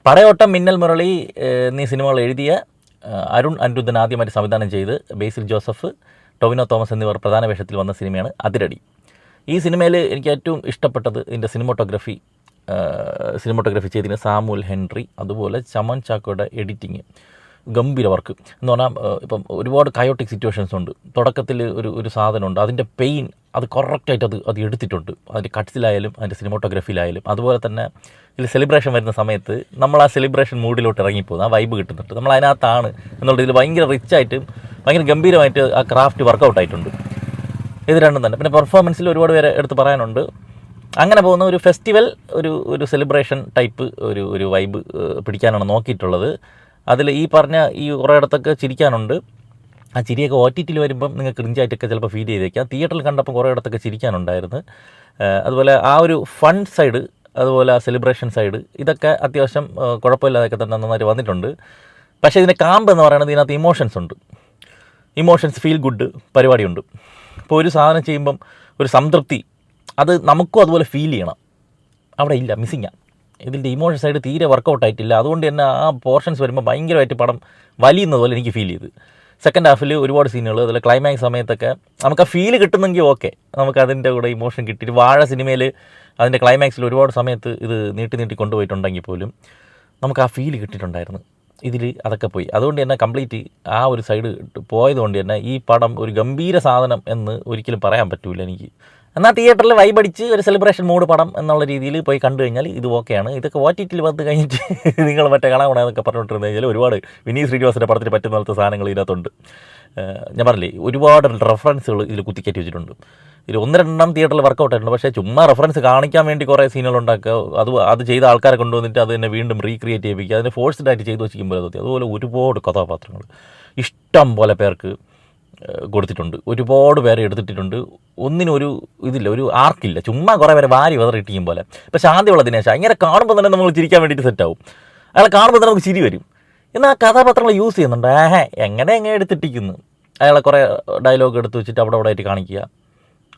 പടയോട്ടം, മിന്നൽ മുരളി എന്നീ സിനിമകൾ എഴുതിയ അരുൺ അനിരുദ്ധൻ ആദ്യമായിട്ട് സംവിധാനം ചെയ്ത് ബേസിൽ ജോസഫ്, ടൊവിനോ തോമസ് എന്നിവർ പ്രധാന വേഷത്തിൽ വന്ന സിനിമയാണ് അതിരടി. ഈ സിനിമയിൽ എനിക്ക് ഏറ്റവും ഇഷ്ടപ്പെട്ടത് ഇതിൻ്റെ സിനിമോട്ടോഗ്രഫി ചെയ്തിരുന്ന സാമുവൽ ഹെൻറി, അതുപോലെ ചമൻ ചാക്കോയുടെ എഡിറ്റിങ് ഗംഭീര വർക്ക് എന്ന് പറഞ്ഞാൽ ഇപ്പം ഒരുപാട് കയോട്ടിക് സിറ്റുവേഷൻസ് ഉണ്ട്. തുടക്കത്തിൽ ഒരു സാധനമുണ്ട്, അതിൻ്റെ പെയിൻ അത് കറക്റ്റായിട്ട് അത് എടുത്തിട്ടുണ്ട്. അതിൻ്റെ കട്ട്സിലായാലും അതിൻ്റെ സിനിമോട്ടോഗ്രഫിയിലായാലും. അതുപോലെ തന്നെ ഇതിൽ സെലിബ്രേഷൻ വരുന്ന സമയത്ത് നമ്മൾ ആ സെലിബ്രേഷൻ മൂഡിലോട്ട് ഇറങ്ങിപ്പോകും, ആ വൈബ് കിട്ടുന്നുണ്ട്. നമ്മൾ അതിനകത്താണ് എന്നുള്ളത് ഇതിൽ ഭയങ്കര റിച്ചായിട്ട് ഭയങ്കര ഗംഭീരമായിട്ട് ആ ക്രാഫ്റ്റ് വർക്കൗട്ടായിട്ടുണ്ട്. ഇത് രണ്ടും തന്നെ. പിന്നെ പെർഫോമൻസിൽ ഒരുപാട് പേരെ എടുത്ത് പറയാനുണ്ട്. അങ്ങനെ പോകുന്ന ഒരു ഫെസ്റ്റിവൽ, ഒരു സെലിബ്രേഷൻ ടൈപ്പ് ഒരു വൈബ് പിടിക്കാനാണ് നോക്കിയിട്ടുള്ളത്. അതിൽ ഈ പറഞ്ഞ കുറേ ഇടത്തൊക്കെ ചിരിക്കാനുണ്ട്. ആ ചിരിയൊക്കെ OTT വരുമ്പം നിങ്ങൾക്ക് ക്രിഞ്ചായിട്ടൊക്കെ ചിലപ്പോൾ ഫീൽ ചെയ്തേക്കാം. തിയേറ്ററിൽ കണ്ടപ്പോൾ കുറേ ഇടത്തൊക്കെ ചിരിക്കാനുണ്ടായിരുന്നു. അതുപോലെ ആ ഒരു ഫൺ സൈഡ്, അതുപോലെ ആ സെലിബ്രേഷൻ സൈഡ്, ഇതൊക്കെ അത്യാവശ്യം കുഴപ്പമില്ലാതൊക്കെ തന്നെ നന്നായിട്ട് വന്നിട്ടുണ്ട്. പക്ഷേ ഇതിൻ്റെ കാമ്പ് എന്ന് പറയുന്നത് ഇതിനകത്ത് ഇമോഷൻസ് ഫീൽ ഗുഡ് പരിപാടിയുണ്ട്. ഇപ്പോൾ ഒരു സാധനം ചെയ്യുമ്പം ഒരു സംതൃപ്തി, അത് നമുക്കും അതുപോലെ ഫീൽ ചെയ്യണം. അവിടെ ഇല്ല, മിസ്സിങ്ങാണ്. ഇതിൻ്റെ ഇമോഷൻ സൈഡ് തീരെ വർക്കൗട്ടായിട്ടില്ല. അതുകൊണ്ട് തന്നെ ആ പോർഷൻസ് വരുമ്പോൾ ഭയങ്കരമായിട്ട് പടം വലിയുന്നത് പോലെ എനിക്ക് ഫീൽ ചെയ്ത്. സെക്കൻഡ് ഹാഫിൽ ഒരുപാട് സീനുകൾ, അതുപോലെ ക്ലൈമാക്സ് സമയത്തൊക്കെ നമുക്ക് ആ ഫീൽ കിട്ടുന്നെങ്കിൽ ഓക്കെ, നമുക്ക് അതിൻ്റെ കൂടെ ഇമോഷൻ കിട്ടിയിട്ട്. വാഴ സിനിമയിൽ അതിൻ്റെ ക്ലൈമാക്സിൽ ഒരുപാട് സമയത്ത് ഇത് നീട്ടി കൊണ്ടുപോയിട്ടുണ്ടെങ്കിൽ പോലും നമുക്ക് ആ ഫീൽ കിട്ടിയിട്ടുണ്ടായിരുന്നു. ഇതിൽ അതൊക്കെ പോയി. അതുകൊണ്ട് തന്നെ കംപ്ലീറ്റ് ആ ഒരു സൈഡ് പോയതുകൊണ്ട് തന്നെ ഈ പടം ഒരു ഗംഭീര സാധനം എന്ന് ഒരിക്കലും പറയാൻ പറ്റില്ല എനിക്ക്. എന്നാൽ തിയേറ്ററിൽ വൈബടിച്ച് ഒരു സെലിബ്രേഷൻ മൂഡ് പടം എന്നുള്ള രീതിയിൽ പോയി കണ്ടു കഴിഞ്ഞാൽ ഇത് ഓക്കെയാണ്. ഇതൊക്കെ OTT വന്ന് കഴിഞ്ഞിട്ട് നിങ്ങൾ മറ്റേ കാണാമെന്നൊക്കെ പറഞ്ഞുകൊണ്ടിരുന്നു കഴിഞ്ഞാൽ ഒരുപാട് വിനീത് ശ്രീനിവാസൻ്റെ പടത്തിന് പറ്റുന്ന പോലത്തെ സാധനങ്ങൾ ഇതിനകത്തുണ്ട്. ഞാൻ പറഞ്ഞില്ലേ, ഒരുപാട് റെഫറൻസുകൾ ഇതിൽ കുത്തിക്കയറ്റി വെച്ചിട്ടുണ്ട്. ഇതിൽ 1-2 തിയേറ്ററിൽ വർക്കൗട്ട് ആയിട്ടുണ്ട്. പക്ഷേ ചുമ്മാ റെഫറൻസ് കാണിക്കാൻ വേണ്ടി കുറേ സീനുകൾ ഉണ്ടാക്കുക, അത് ചെയ്ത ആൾക്കാരെ കൊണ്ടുവന്നിട്ട് അത് തന്നെ വീണ്ടും റീക്രിയേറ്റ് ചെയ്യിപ്പിക്കുക, അതിനെ ഫോഴ്സ്ഡായിട്ട് ചെയ്ത് വെച്ചിരിക്കുമ്പോൾ തോന്നി. അതുപോലെ ഒരുപാട് കഥാപാത്രങ്ങൾ ഇഷ്ടം പോലെ പേർക്ക് കൊടുത്തിട്ടുണ്ട്. ഒരുപാട് പേരെ എടുത്തിട്ടുണ്ട്. ഒന്നിനൊരു ഇതില്ല, ഒരു ആർക്കില്ല. ചുമ്മാ കുറേ പേരെ വാരി വെതറിയിട്ടിരിക്കും പോലെ. ഇപ്പോൾ ശാന്തിയുള്ള ദിനേശ ഇങ്ങനെ കാണുമ്പോൾ തന്നെ നമ്മൾ ചിരിക്കാൻ വേണ്ടിയിട്ട് സെറ്റാവും. അയാളെ കാണുമ്പോൾ തന്നെ നമുക്ക് ചിരി വരും. എന്നാൽ ആ കഥാപാത്രങ്ങൾ യൂസ് ചെയ്യുന്നുണ്ട്. എങ്ങനെ എടുത്തിട്ടിരിക്കുന്നു. അയാളെ കുറേ ഡയലോഗ് എടുത്ത് വെച്ചിട്ട് അവിടെ ആയിട്ട് കാണിക്കുക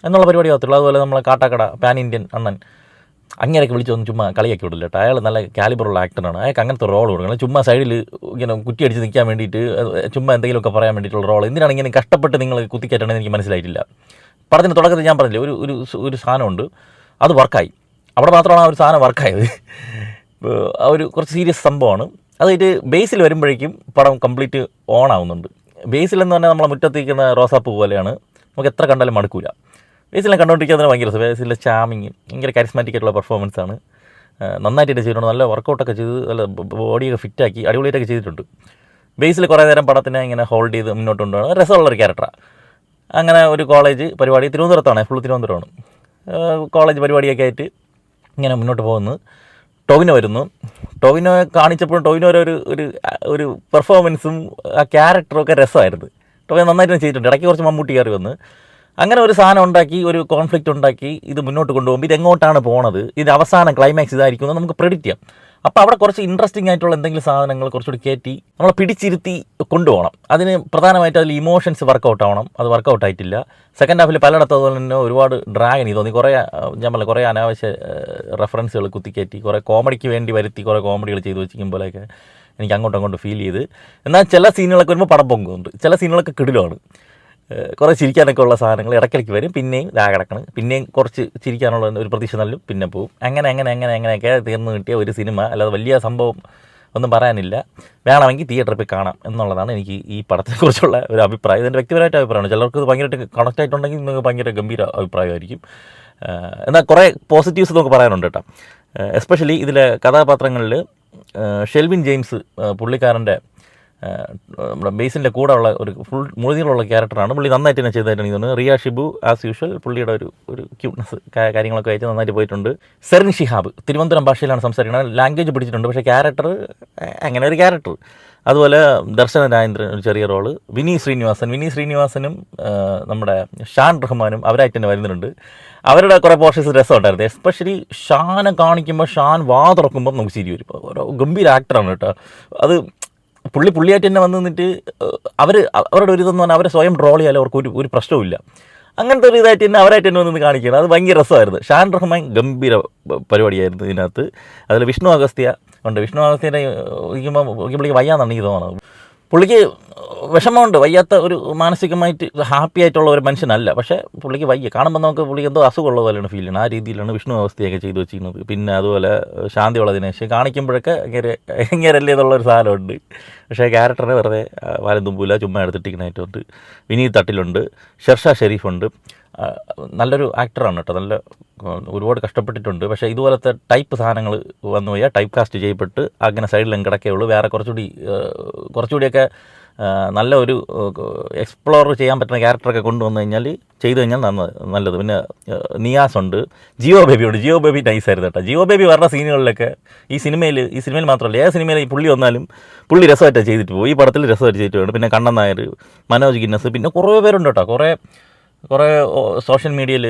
എന്നുള്ള പരിപാടി ആകത്തുള്ളൂ. അതുപോലെ നമ്മളെ കാട്ടാക്കട പാൻ ഇന്ത്യൻ അണ്ണൻ അങ്ങനെയൊക്കെ വിളിച്ച് വന്ന് ചുമ്മാ കളിയാക്കി വിടില്ല കേട്ടോ. അയാൾ നല്ല കാലിബറുള്ള ആക്ടറാണ്. അയാൾക്ക് അങ്ങനത്തെ റോൾ കൊടുക്കണം. ചുമ്മാ സൈഡിൽ ഇങ്ങനെ കുറ്റിയടിച്ച് നിൽക്കാൻ വേണ്ടിയിട്ട്, ചുമ്മാ എന്തെങ്കിലുമൊക്കെ പറയാൻ വേണ്ടിയിട്ടുള്ള റോൾ. എന്തിനാണ് ഇങ്ങനെ കഷ്ടപ്പെട്ട് നിങ്ങൾ കുത്തിക്കയറ്റണമെന്ന് എനിക്ക് മനസ്സിലായിട്ടില്ല. പടത്തിൻ്റെ തുടക്കത്തിൽ ഞാൻ പറഞ്ഞില്ലേ, ഒരു സാധനമുണ്ട്, അത് വർക്കായി. അവിടെ മാത്രമാണ് ആ ഒരു സാധനം വർക്കായത്. കുറച്ച് സീരിയസ് സംഭവമാണ്. അതായിട്ട് ബേസിൽ വരുമ്പോഴേക്കും പടം കംപ്ലീറ്റ് ഓൺ ആവുന്നുണ്ട്. ബേസിലെന്ന് പറഞ്ഞാൽ നമ്മളെ മുറ്റത്തിരിക്കുന്ന റോസാപ്പൂ പോലെയാണ്. നമുക്ക് എത്ര കണ്ടാലും മടുക്കൂല. ബേസിലെ കണ്ടുകൊണ്ടിരിക്കാൻ തന്നെ ഭയങ്കര രസം. ബേസിലെ ചാമിങ്, ഭയങ്കര കരിസ്മാറ്റിക് ആയിട്ടുള്ള പെർഫോമൻസാണ്. നന്നായിട്ട് ചെയ്തിട്ടുണ്ട്. നല്ല വർക്കൗട്ടൊക്കെ ചെയ്ത് നല്ല ബോഡിയൊക്കെ ഫിറ്റാക്കി അടിപൊളിയായിട്ടൊക്കെ ചെയ്തിട്ടുണ്ട്. ബേസിൽ കുറേ നേരം പടത്തിനെ ഇങ്ങനെ ഹോൾഡ് ചെയ്ത് മുന്നോട്ട് കൊണ്ടുപോകണം. രസമുള്ളൊരു ക്യാരക്ടറാണ്. അങ്ങനെ ഒരു കോളേജ് പരിപാടി, തിരുവനന്തപുരത്താണ്, ഫുൾ തിരുവനന്തപുരമാണ്. കോളേജ് പരിപാടിയൊക്കെ ആയിട്ട് ഇങ്ങനെ മുന്നോട്ട് പോകുന്നു. ടൊവിനോ വരുന്നു. ടൊവിനോയെ കാണിച്ചപ്പോഴും ടൊവിനോയുടെ ഒരു പെർഫോമൻസും ആ ക്യാരക്ടറും ഒക്കെ രസമായിരുന്നു. ടൊവിനോ നന്നായിട്ട് ചെയ്തിട്ടുണ്ട്. ഇടയ്ക്ക് കുറച്ച് മമ്മൂട്ടി കയറി വന്ന് അങ്ങനെ ഒരു സാധനം ഉണ്ടാക്കി, ഒരു കോൺഫ്ലിക്റ്റ് ഉണ്ടാക്കി ഇത് മുന്നോട്ട് കൊണ്ടുപോകുമ്പോൾ ഇതെങ്ങോട്ടാണ് പോണത്, ഇതിൻ്റെ അവസാനം ക്ലൈമാക്സ് ഇതായിരിക്കും എന്ന് നമുക്ക് പ്രെഡിക്റ്റ് ചെയ്യാം. അപ്പോൾ അവിടെ കുറച്ച് ഇൻട്രസ്റ്റിംഗ് ആയിട്ടുള്ള എന്തെങ്കിലും സാധനങ്ങൾ കുറച്ചുകൂടി കയറ്റി നമ്മളെ പിടിച്ചിരുത്തി കൊണ്ടുപോകണം. അതിന് പ്രധാനമായിട്ട് അതിൽ ഇമോഷൻസ് വർക്കൗട്ട് ആവണം. അത് വർക്കൗട്ട് ആയിട്ടില്ല. സെക്കൻഡ് ഹാഫിൽ പലയിടത്തും അതുപോലെ തന്നെ ഒരുപാട് ഡ്രാഗണി തോന്നി. കുറേ അനാവശ്യ റെഫറൻസുകൾ കുത്തിക്കയറ്റി, കുറേ കോമഡിക്ക് വേണ്ടി വരുത്തി കുറേ കോമഡികൾ ചെയ്ത് വെച്ചിരിക്കുമ്പോഴൊക്കെ എനിക്ക് അങ്ങോട്ടും ഫീൽ ചെയ്ത്. എന്നാൽ ചില സീനുകളൊക്കെ വരുമ്പോൾ പടം പൊങ്ങുന്നുണ്ട്. ചില സീനുകളൊക്കെ കിടിലമാണ്. കുറേ ചിരിക്കാനൊക്കെ ഉള്ള സാധനങ്ങൾ ഇടയ്ക്കിടയ്ക്ക് വരും. പിന്നെയും കിടക്കണം. പിന്നെയും കുറച്ച് ചിരിക്കാനുള്ള ഒരു പ്രതീക്ഷ നൽകും, പിന്നെ പോവും. അങ്ങനെയൊക്കെ തീർന്നു കിട്ടിയ ഒരു സിനിമ. അല്ലാതെ വലിയ സംഭവം ഒന്നും പറയാനില്ല. വേണമെങ്കിൽ തിയേറ്ററിൽ പോയി കാണാം എന്നുള്ളതാണ് എനിക്ക് ഈ പടത്തെക്കുറിച്ചുള്ള ഒരു അഭിപ്രായം. ഇതിൻ്റെ വ്യക്തിപരമായിട്ട് അഭിപ്രായമാണ്. ചിലർക്ക് ഇത് ഭയങ്കരമായിട്ട് കണക്റ്റ് ആയിട്ടുണ്ടെങ്കിൽ നിങ്ങൾക്ക് ഭയങ്കര ഗംഭീര അഭിപ്രായമായിരിക്കും. എന്നാൽ കുറേ പോസിറ്റീവ്സ് നമുക്ക് പറയാനുണ്ട് കേട്ടോ. എസ്പെഷ്യലി ഇതിലെ കഥാപാത്രങ്ങളിൽ ഷെൽവിൻ ജെയിംസ്, പുള്ളിക്കാരൻ്റെ നമ്മുടെ ബേസിൻ്റെ കൂടെ ഉള്ള ഒരു ഫുൾ മുഴുതിലുള്ള ക്യാരക്ടറാണ്. പുള്ളി നന്നായിട്ട് തന്നെ ചെയ്തായിട്ടാണ് തോന്നുന്നത്. റിയ ഷിബു ആസ് യൂഷ്വൽ, പുള്ളിയുടെ ഒരു ക്യൂട്ട്നെസ് കാര്യങ്ങളൊക്കെ ആയിട്ട് നന്നായിട്ട് പോയിട്ടുണ്ട്. സെറിൻ ഷിഹാബ് തിരുവനന്തപുരം ഭാഷയിലാണ് സംസാരിക്കുന്നത്. ലാംഗ്വേജ് പിടിച്ചിട്ടുണ്ട്. പക്ഷേ ക്യാരക്ടർ അങ്ങനെ ഒരു ക്യാരക്ടർ. അതുപോലെ ദർശന രാജേന്ദ്രൻ ഒരു ചെറിയ റോള്. വിനീത് ശ്രീനിവാസനും നമ്മുടെ ഷാൻ റഹ്മാനും അവരായിട്ട് തന്നെ വരുന്നുണ്ട്. അവരുടെ കുറേ പോർഷൻസ് രസമുണ്ടായിരുന്നു. എസ്പെഷ്യലി ഷാനെ കാണിക്കുമ്പോൾ ഷാൻ വാ തുറക്കുമ്പോൾ നമുക്ക് ചിരി വരും. ഓരോ ഗംഭീര ആക്ടറാണ് കേട്ടോ. അത് പുള്ളിയായിട്ട് തന്നെ വന്ന് നിന്നിട്ട് അവരുടെ ഒരു ഇതെന്ന് പറഞ്ഞാൽ അവരെ സ്വയം ട്രോൾ ചെയ്യാൻ അവർക്ക് ഒരു പ്രശ്നവുമില്ല. അങ്ങനത്തെ ഒരു ഇതായിട്ട് തന്നെ അവരായിട്ട് തന്നെ വന്ന് കാണിക്കുകയാണ്. അത് ഭയങ്കര രസമായിരുന്നു. ഷാൻ റഹ്മാൻ ഗംഭീര പരിപാടിയായിരുന്നു ഇതിനകത്ത്. അതിൽ വിഷ്ണു അഗസ്ത്യ ഉണ്ട്. വിഷ്ണു അഗസ്ത്യനെ പുള്ളിക്ക് വയ്യാന്നാണ് എനിക്ക് തോന്നുന്നത്. പുള്ളിക്ക് വിഷമമുണ്ട്, വയ്യാത്ത ഒരു മാനസികമായിട്ട് ഹാപ്പി ആയിട്ടുള്ള ഒരു മനുഷ്യനല്ല. പക്ഷേ പുള്ളിക്ക് വയ്യ, കാണുമ്പോൾ നമുക്ക് പുള്ളിക്ക് എന്തോ അസുഖമുള്ള പോലെയാണ് ഫീൽ ചെയ്യുന്നത്. ആ രീതിയിലാണ് വിഷ്ണു അവസ്ഥയൊക്കെ ചെയ്തു വെച്ചിരുന്നത്. പിന്നെ അതുപോലെ ശാന്തിയുള്ള ദിനേശ് കാണിക്കുമ്പോഴൊക്കെ എങ്ങനെയല്ലേ എന്നുള്ളൊരു സാധനമുണ്ട്. പക്ഷേ ക്യാരക്ടറിനെ വെറുതെ വാലും തുമ്പൂല ചുമ്മാ എടുത്തിട്ടിരിക്കണായിട്ടുണ്ട്. വിനീത് തട്ടിലുണ്ട്, ഷെർഷാ ഷെരീഫുണ്ട്. നല്ലൊരു ആക്ടറാണ് കേട്ടോ, നല്ല ഒരുപാട് കഷ്ടപ്പെട്ടിട്ടുണ്ട്. പക്ഷേ ഇതുപോലത്തെ ടൈപ്പ് സാധനങ്ങൾ വന്നു പോയാൽ ടൈപ്പ് കാസ്റ്റ് ചെയ്യപ്പെട്ട് അങ്ങനെ സൈഡിലും കിടക്കുകയുള്ളൂ. വേറെ കുറച്ചുകൂടിയൊക്കെ നല്ല ഒരു എക്സ്പ്ലോർ ചെയ്യാൻ പറ്റുന്ന ക്യാരക്ടറൊക്കെ കൊണ്ടുവന്നു ചെയ്തു കഴിഞ്ഞാൽ നല്ലത്. പിന്നെ നിയാസ് ഉണ്ട്, ജിയോ ബേബി ഉണ്ട്. ജിയോ ബേബി നൈസായിരുന്നു കേട്ടോ. ജിയോ ബേബി പറഞ്ഞ സീനുകളിലൊക്കെ ഈ സിനിമയിൽ മാത്രമല്ല ഏത് സിനിമയിൽ ഈ പുള്ളി വന്നാലും പുള്ളി രസമായിട്ടാണ് ചെയ്തിട്ട് പോകും. ഈ പടത്തിൽ രസമായിട്ട് ചെയ്തിട്ട് പോകും. പിന്നെ കണ്ണൻ നായർ, മനോജ് ഗിന്നസ്, പിന്നെ കുറേ പേരുണ്ട് കേട്ടോ. കുറേ സോഷ്യൽ മീഡിയയിൽ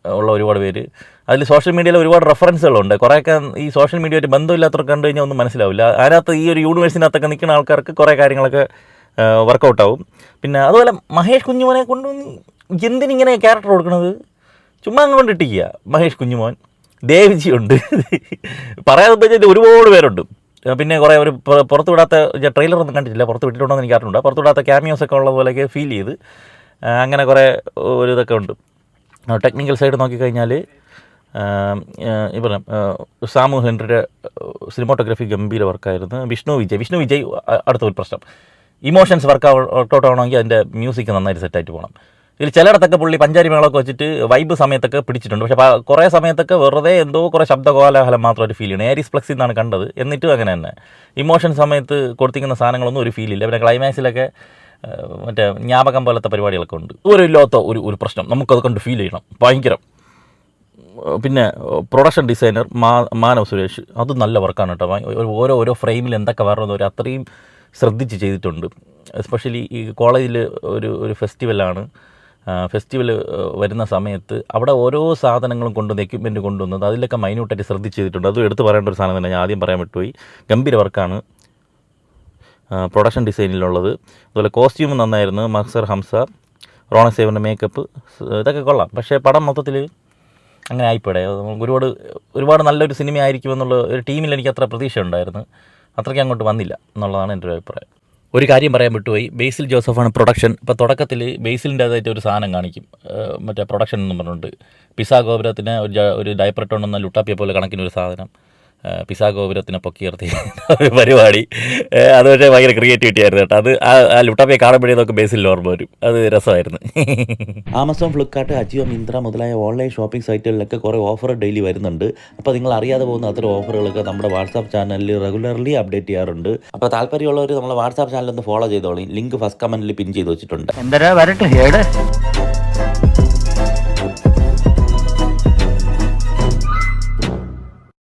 ഉള്ള ഒരുപാട് പേര്. അതിൽ സോഷ്യൽ മീഡിയയിൽ ഒരുപാട് റെഫറൻസുകളുണ്ട്. കുറേയൊക്കെ ഈ സോഷ്യൽ മീഡിയയായിട്ട് ബന്ധമില്ലാത്തവർക്ക് കണ്ടു കഴിഞ്ഞാൽ ഒന്നും മനസ്സിലാവില്ല. അതിനകത്ത് ഈ ഒരു യൂണിവേഴ്സിനകത്തൊക്കെ നിൽക്കുന്ന ആൾക്കാർക്ക് കുറേ കാര്യങ്ങളൊക്കെ വർക്കൗട്ടാവും. പിന്നെ അതുപോലെ മഹേഷ് കുഞ്ഞുമോനെ കൊണ്ടുവന്ന് എന്തിനിങ്ങനെ ക്യാരക്ടർ കൊടുക്കണത്, ചുമ്മാ അങ്ങ് കൊണ്ടിട്ടിക്കുക. മഹേഷ് കുഞ്ഞുമോൻ, ദേവിജി ഉണ്ട്, പറയാതെ ഒരുപാട് പേരുണ്ട്. പിന്നെ കുറേ ഒരു പുറത്ത് വിടാത്ത ട്രെയിലറൊന്നും കണ്ടിട്ടില്ല, പുറത്ത് വിട്ടിട്ടുണ്ടോ എന്ന് എനിക്ക് അറിഞ്ഞിട്ടുണ്ട്. പുറത്ത് വിടാത്ത ക്യാമിയോസൊക്കെ ഉള്ള പോലെയൊക്കെ ഫീൽ ചെയ്ത് അങ്ങനെ കുറേ ഒരു ഇതൊക്കെ ഉണ്ട്. ടെക്നിക്കൽ സൈഡ് നോക്കിക്കഴിഞ്ഞാൽ ഇപ്പം സാമു ഹെൻറിയുടെ സിനിമാറ്റോഗ്രാഫി ഗംഭീര വർക്കായിരുന്നു. വിഷ്ണു വിജയ് അടുത്ത ഒരു പ്രശ്നം, ഇമോഷൻസ് വർക്കൗട്ട് ആവണമെങ്കിൽ അതിൻ്റെ മ്യൂസിക് നന്നായിട്ട് സെറ്റായിട്ട് പോകണം. ഇതിൽ ചിലയിടത്തൊക്കെ പുള്ളി പഞ്ചാരി മേളമൊക്കെ വെച്ചിട്ട് വൈബ് സമയത്തൊക്കെ പിടിച്ചിട്ടുണ്ട്. പക്ഷേ കുറേ സമയത്തൊക്കെ വെറുതെ എന്തോ കുറേ ശബ്ദകോലാഹലം മാത്രമായിട്ട് ഫീൽ ചെയ്യണം. ഏരീസ് ഫ്ലെക്സിൽ നിന്നാണ് കണ്ടത്. എന്നിട്ടും അങ്ങനെ തന്നെ ഇമോഷൻ സമയത്ത് കൊടുത്തിരിക്കുന്ന സാധനങ്ങളൊന്നും ഒരു ഫീലില്ല. പിന്നെ ക്ലൈമാക്സിലൊക്കെ മറ്റേ ജ്ഞാപകം പോലത്തെ പരിപാടികളൊക്കെ ഉണ്ട്. ഇല്ലാത്ത ഒരു പ്രശ്നം നമുക്കത് കണ്ട് ഫീൽ ചെയ്യണം, ഭയങ്കരം. പിന്നെ പ്രൊഡക്ഷൻ ഡിസൈനർ മാനവ് സുരേഷ്, അത് നല്ല വർക്കാണ് കേട്ടോ. ഓരോ ഫ്രെയിമിൽ എന്തൊക്കെ വരണമെന്ന് അത്രയും ശ്രദ്ധിച്ച് ചെയ്തിട്ടുണ്ട്. എസ്പെഷ്യലി ഈ കോളേജിൽ ഒരു ഫെസ്റ്റിവലാണ്. ഫെസ്റ്റിവൽ വരുന്ന സമയത്ത് അവിടെ ഓരോ സാധനങ്ങളും കൊണ്ടുവന്ന് എക്യുപ്മെൻറ്റ് കൊണ്ടുവന്നത് അതിലൊക്കെ മൈന്യൂട്ടായിട്ട് ശ്രദ്ധിച്ച് ചെയ്തിട്ടുണ്ട്. അതും എടുത്ത് പറയേണ്ട ഒരു സാധനം തന്നെ, ഞാൻ ആദ്യം പറയാൻ വിട്ടുപോയി. ഗംഭീര വർക്കാണ് പ്രൊഡക്ഷൻ ഡിസൈനിലുള്ളത്. അതുപോലെ കോസ്റ്റ്യൂം നന്നായിരുന്നു. മക്സർ ഹംസ, റോണക് സേവൻ്റെ മേക്കപ്പ് ഇതൊക്കെ കൊള്ളാം. പക്ഷേ പടം മൊത്തത്തിൽ അങ്ങനെ ആയിപ്പോടെ. ഒരുപാട് നല്ലൊരു സിനിമ ആയിരിക്കുമെന്നുള്ള ഒരു ടീമിൽ എനിക്ക് അത്ര പ്രതീക്ഷ ഉണ്ടായിരുന്നു. അത്രയ്ക്ക് അങ്ങോട്ട് വന്നില്ല എന്നുള്ളതാണ് എൻ്റെ ഒരു അഭിപ്രായം. ഒരു കാര്യം പറയാൻ വിട്ടുപോയി, ബേസിൽ ജോസഫാണ് പ്രൊഡക്ഷൻ. ഇപ്പോൾ തുടക്കത്തിൽ ബേസിലിൻ്റേതായിട്ട് ഒരു സാധനം കാണിക്കും, മറ്റേ പ്രൊഡക്ഷൻ എന്ന് പറഞ്ഞിട്ട് പിസാ ഗോപുരത്തിന് ഒരു ഡയപ്പർ ഇട്ടുകൊണ്ടെന്ന ലുട്ടാപ്പിയെ പോലെ കണക്കിനൊരു സാധനം പിസാ ഗോപുരത്തിനെ പൊക്കിയർത്തി പരിപാടി. അത് പക്ഷേ ഭയങ്കര ക്രിയേറ്റിവിറ്റി ആയിരുന്നു കേട്ടോ. അത് ആ ലുട്ടാപ്പിയെ കാണുമ്പോഴേ നമുക്ക് ബേസിൽ ഓർമ്മ വരും. അത് രസമായിരുന്നു. ആമസോൺ, ഫ്ലിപ്കാർട്ട്, അജിയോ, മിന്ത്ര മുതലായ ഓൺലൈൻ ഷോപ്പിംഗ് സൈറ്റുകളിലൊക്കെ കുറേ ഓഫർ ഡെയിലി വരുന്നുണ്ട്. അപ്പോൾ നിങ്ങൾ അറിയാതെ പോകുന്ന അത്തരം ഓഫറുകളൊക്കെ നമ്മുടെ വാട്സാപ്പ് ചാനലിൽ റെഗുലർലി അപ്ഡേറ്റ് ചെയ്യാറുണ്ട്. അപ്പോൾ താല്പര്യമുള്ളവർ നമ്മളെ വാട്സാപ്പ് ചാനൽ ഒന്ന് ഫോളോ ചെയ്തോളി. ലിങ്ക് ഫസ്റ്റ് കമൻറ്റിൽ പിൻ ചെയ്ത് വെച്ചിട്ടുണ്ട്.